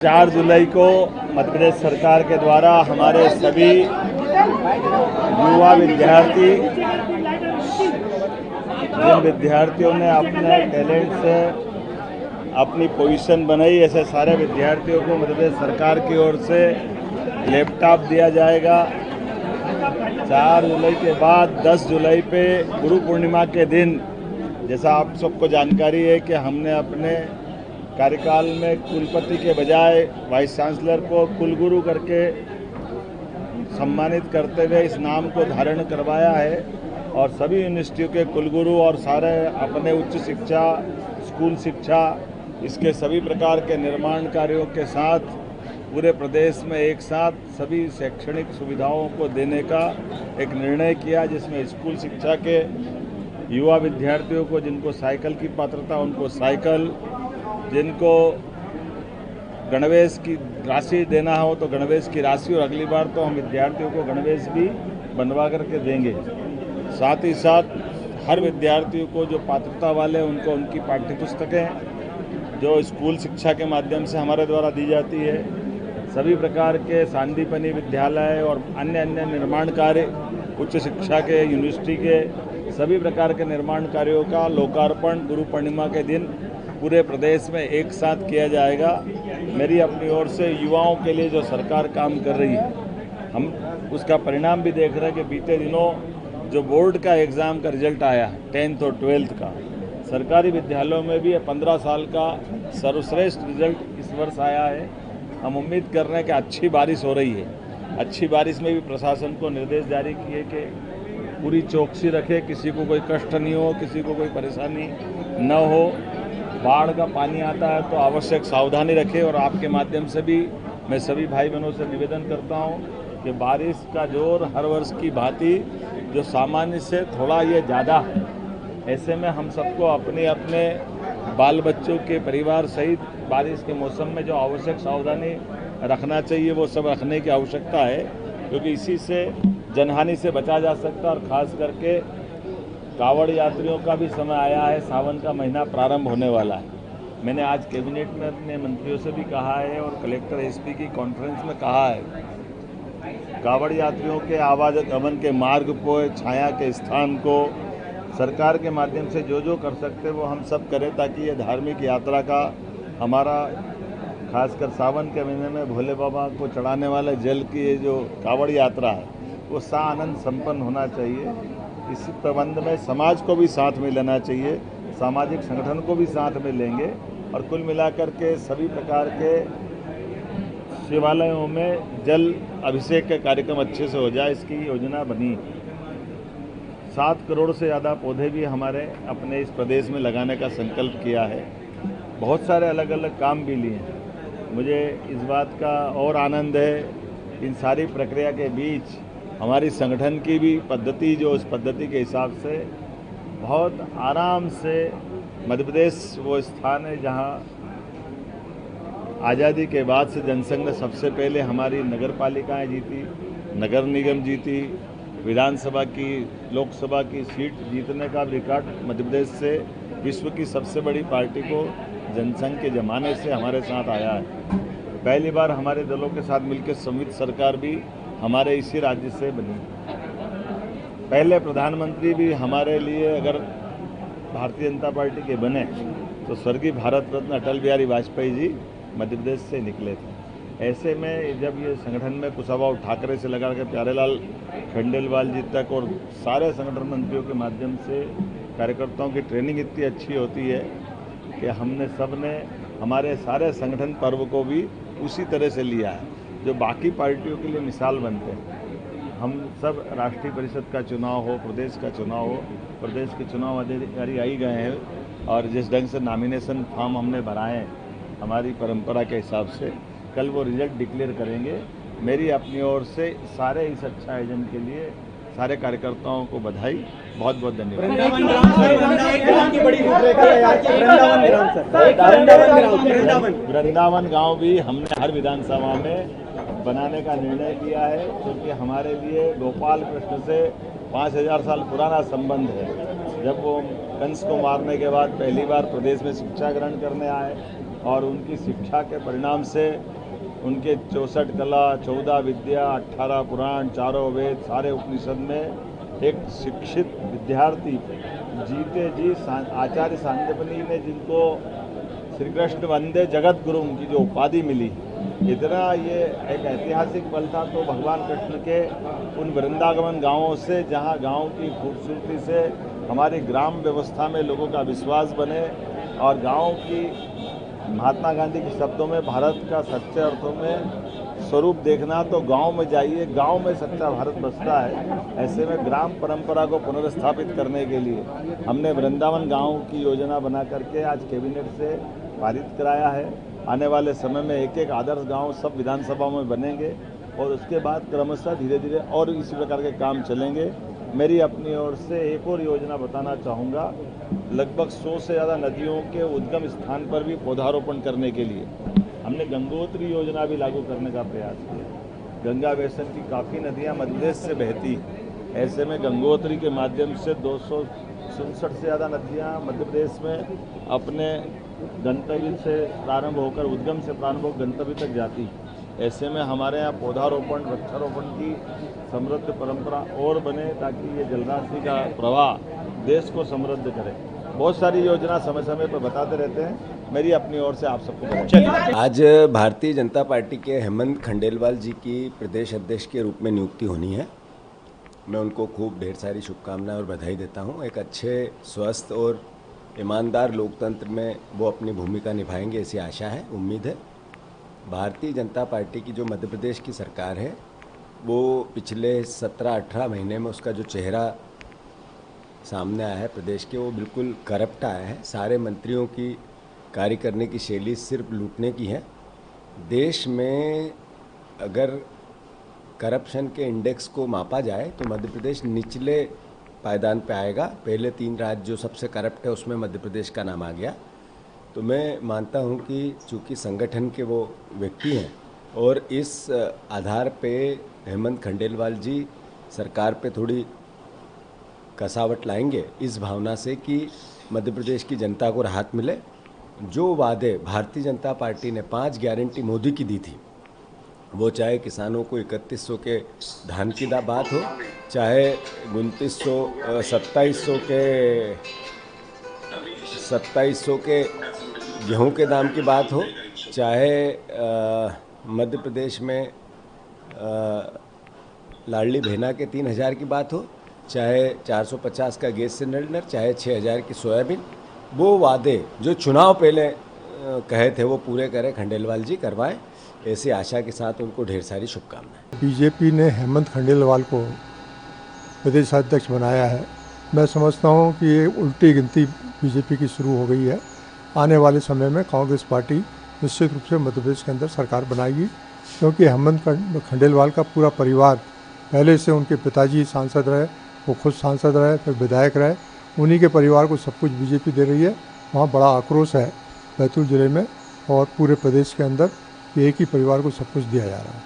4 जुलाई को मध्य प्रदेश सरकार के द्वारा हमारे सभी युवा विद्यार्थी, जिन विद्यार्थियों ने अपने टैलेंट से अपनी पोजीशन बनाई, ऐसे सारे विद्यार्थियों को मध्य प्रदेश सरकार की ओर से लैपटॉप दिया जाएगा। 4 जुलाई के बाद 10 जुलाई पे गुरु पूर्णिमा के दिन, जैसा आप सबको जानकारी है कि हमने अपने कार्यकाल में कुलपति के बजाय वाइस चांसलर को कुलगुरु करके सम्मानित करते हुए इस नाम को धारण करवाया है और सभी यूनिवर्सिटियों के कुलगुरु और सारे अपने उच्च शिक्षा, स्कूल शिक्षा, इसके सभी प्रकार के निर्माण कार्यों के साथ पूरे प्रदेश में एक साथ सभी शैक्षणिक सुविधाओं को देने का एक निर्णय किया, जिसमें स्कूल शिक्षा के युवा विद्यार्थियों को जिनको साइकिल की पात्रता उनको साइकिल, जिनको गणवेश की राशि देना हो तो गणवेश की राशि, और अगली बार तो हम विद्यार्थियों को गणवेश भी बनवा करके देंगे। साथ ही साथ हर विद्यार्थियों को जो पात्रता वाले उनको उनकी पाठ्य पुस्तकें जो स्कूल शिक्षा के माध्यम से हमारे द्वारा दी जाती है, सभी प्रकार के सांदीपनी विद्यालय और अन्य निर्माण कार्य, उच्च शिक्षा के, यूनिवर्सिटी के सभी प्रकार के निर्माण कार्यों का लोकार्पण गुरु पूर्णिमा के दिन पूरे प्रदेश में एक साथ किया जाएगा। मेरी अपनी ओर से युवाओं के लिए जो सरकार काम कर रही है, हम उसका परिणाम भी देख रहे हैं कि बीते दिनों जो बोर्ड का एग्ज़ाम का रिजल्ट आया 10th और 12th का, सरकारी विद्यालयों में भी 15 साल का सर्वश्रेष्ठ रिजल्ट इस वर्ष आया है। हम उम्मीद कर रहे हैं कि अच्छी बारिश हो रही है। अच्छी बारिश में भी प्रशासन को निर्देश जारी किए कि पूरी चौकसी रखे, किसी को कोई कष्ट नहीं हो, किसी को कोई परेशानी न हो। बाढ़ का पानी आता है तो आवश्यक सावधानी रखें। और आपके माध्यम से भी मैं सभी भाई बहनों से निवेदन करता हूं कि बारिश का जोर हर वर्ष की भांति जो सामान्य से थोड़ा ये ज़्यादा है, ऐसे में हम सबको अपने अपने बाल बच्चों के परिवार सहित बारिश के मौसम में जो आवश्यक सावधानी रखना चाहिए वो सब रखने की आवश्यकता है, क्योंकि इसी से जनहानि से बचा जा सकता है। और ख़ास करके कावड़ यात्रियों का भी समय आया है, सावन का महीना प्रारंभ होने वाला है। मैंने आज कैबिनेट में अपने मंत्रियों से भी कहा है और कलेक्टर एसपी की कॉन्फ्रेंस में कहा है, कावड़ यात्रियों के आवागमन के मार्ग को, छाया के स्थान को सरकार के माध्यम से जो कर सकते वो हम सब करें, ताकि ये धार्मिक यात्रा का हमारा खासकर सावन के महीने में भोले बाबा को चढ़ाने वाले जल की ये जो कावड़ यात्रा है वो सानंद संपन्न होना चाहिए। इसी प्रबंध में समाज को भी साथ में लेना चाहिए, सामाजिक संगठन को भी साथ में लेंगे और कुल मिलाकर के सभी प्रकार के शिवालयों में जल अभिषेक का कार्यक्रम अच्छे से हो जाए, इसकी योजना बनी। 7 करोड़ से ज़्यादा पौधे भी हमारे अपने इस प्रदेश में लगाने का संकल्प किया है। बहुत सारे अलग अलग काम भी लिए हैं। मुझे इस बात का और आनंद है, इन सारी प्रक्रिया के बीच हमारी संगठन की भी पद्धति, जो उस पद्धति के हिसाब से बहुत आराम से मध्य प्रदेश वो स्थान है जहां आज़ादी के बाद से जनसंघ ने सबसे पहले हमारी नगर पालिकाएँ जीती, नगर निगम जीती, विधानसभा की, लोकसभा की सीट जीतने का रिकॉर्ड मध्य प्रदेश से विश्व की सबसे बड़ी पार्टी को जनसंघ के ज़माने से हमारे साथ आया है। पहली बार हमारे दलों के साथ मिलकर संयुक्त सरकार भी हमारे इसी राज्य से बनी। पहले प्रधानमंत्री भी हमारे लिए अगर भारतीय जनता पार्टी के बने तो स्वर्गीय भारत रत्न अटल बिहारी वाजपेयी जी मध्य प्रदेश से निकले थे। ऐसे में जब ये संगठन में कुशाभाऊ ठाकरे से लगा के प्यारेलाल खंडेलवाल जी तक और सारे संगठन मंत्रियों के माध्यम से कार्यकर्ताओं की ट्रेनिंग इतनी अच्छी होती है कि हमने सब ने हमारे सारे संगठन पर्व को भी उसी तरह से लिया है, जो बाकी पार्टियों के लिए मिसाल बनते हैं। हम सब राष्ट्रीय परिषद का चुनाव हो, प्रदेश का चुनाव हो, प्रदेश के चुनाव अधिकारी आ ही गए हैं और जिस ढंग से नॉमिनेशन फॉर्म हमने भराए हैं हमारी परंपरा के हिसाब से, कल वो रिजल्ट डिक्लेयर करेंगे। मेरी अपनी ओर से सारे इस अच्छा आयोजन के लिए सारे कार्यकर्ताओं को बधाई, बहुत बहुत धन्यवाद। वृंदावन गांव भी हमने हर विधानसभा में बनाने का निर्णय किया है, क्योंकि हमारे लिए गोपाल कृष्ण से 5000 साल पुराना संबंध है। जब वो कंस को मारने के बाद पहली बार प्रदेश में शिक्षा ग्रहण करने आए और उनकी शिक्षा के परिणाम से उनके 64 कला, 14 विद्या, 18 पुराण, चारों वेद, सारे उपनिषद में एक शिक्षित विद्यार्थी जीते जी आचार्य सांदीपनि ने जिनको श्री कृष्ण वंदे जगत गुरु की जो उपाधि मिली, इतना ये एक ऐतिहासिक पल था। तो भगवान कृष्ण के उन वृंदावन गांवों से, जहां गांव की खूबसूरती से हमारी ग्राम व्यवस्था में लोगों का विश्वास बने और गांव की महात्मा गांधी के शब्दों में भारत का सच्चे अर्थों में स्वरूप देखना तो गांव में जाइए, गांव में सच्चा भारत बसता है। ऐसे में ग्राम परंपरा को पुनर्स्थापित करने के लिए हमने वृंदावन गांव की योजना बना करके आज कैबिनेट से पारित कराया है। आने वाले समय में एक एक आदर्श गांव सब विधानसभाओं में बनेंगे और उसके बाद क्रमशः धीरे धीरे और इसी प्रकार के काम चलेंगे। मेरी अपनी ओर से एक और योजना बताना चाहूँगा। लगभग 100 से ज़्यादा नदियों के उद्गम स्थान पर भी पौधारोपण करने के लिए हमने गंगोत्री योजना भी लागू करने का प्रयास किया। गंगा बेसिन की काफ़ी नदियाँ मध्य प्रदेश से बहती, ऐसे में गंगोत्री के माध्यम से 267 से ज़्यादा नदियाँ मध्य प्रदेश में अपने गंतव्य से प्रारंभ होकर, उद्गम से प्रारंभ होकर गंतव्य तक जाती। ऐसे में हमारे यहाँ पौधारोपण, वृक्षारोपण की समृद्ध परंपरा और बने ताकि ये जलराशि का प्रवाह देश को समृद्ध करे। बहुत सारी योजना समय समय पर बताते रहते हैं। मेरी अपनी ओर से आप सबको बताइए। आज भारतीय जनता पार्टी के हेमंत खंडेलवाल जी की प्रदेश अध्यक्ष के रूप में नियुक्ति होनी है। मैं उनको खूब ढेर सारी शुभकामनाएं और बधाई देता हूं। एक अच्छे, स्वस्थ और ईमानदार लोकतंत्र में वो अपनी भूमिका निभाएंगे, ऐसी आशा है, उम्मीद है। भारतीय जनता पार्टी की जो मध्य प्रदेश की सरकार है, वो पिछले 17-18 महीने में उसका जो चेहरा सामने आया है प्रदेश के, वो बिल्कुल करप्ट आया है। सारे मंत्रियों की कार्य करने की शैली सिर्फ लूटने की है। देश में अगर करप्शन के इंडेक्स को मापा जाए तो मध्य प्रदेश निचले पायदान पे आएगा। पहले 3 राज्य जो सबसे करप्ट है उसमें मध्य प्रदेश का नाम आ गया। तो मैं मानता हूं कि चूँकि संगठन के वो व्यक्ति हैं और इस आधार पे हेमंत खंडेलवाल जी सरकार पे थोड़ी कसावट लाएंगे, इस भावना से कि मध्य प्रदेश की जनता को राहत मिले। जो वादे भारतीय जनता पार्टी ने 5 गारंटी मोदी की दी थी, वो चाहे किसानों को 3100 के धान की बात हो, चाहे 2700 के गेहूं के दाम की बात हो, चाहे मध्य प्रदेश में लाडली बहना के 3000 की बात हो, चाहे 450 का गैस सिलेंडर, चाहे 6000 की सोयाबीन, वो वादे जो चुनाव पहले कहे थे वो पूरे करें, खंडेलवाल जी करवाएं। ऐसी आशा के साथ उनको ढेर सारी शुभकामनाएं। बीजेपी ने हेमंत खंडेलवाल को प्रदेशाध्यक्ष बनाया है। मैं समझता हूं कि ये उल्टी गिनती बीजेपी की शुरू हो गई है। आने वाले समय में कांग्रेस पार्टी निश्चित रूप से मध्य प्रदेश के अंदर सरकार बनाएगी, क्योंकि हेमंत खंडेलवाल का पूरा परिवार पहले से, उनके पिताजी सांसद रहे, वो खुद सांसद रहे, फिर विधायक रहे, उन्हीं के परिवार को सब कुछ बीजेपी दे रही है। वहाँ बड़ा आक्रोश है बैतूल जिले में और पूरे प्रदेश के अंदर, एक ही परिवार को सब कुछ दिया जा रहा है।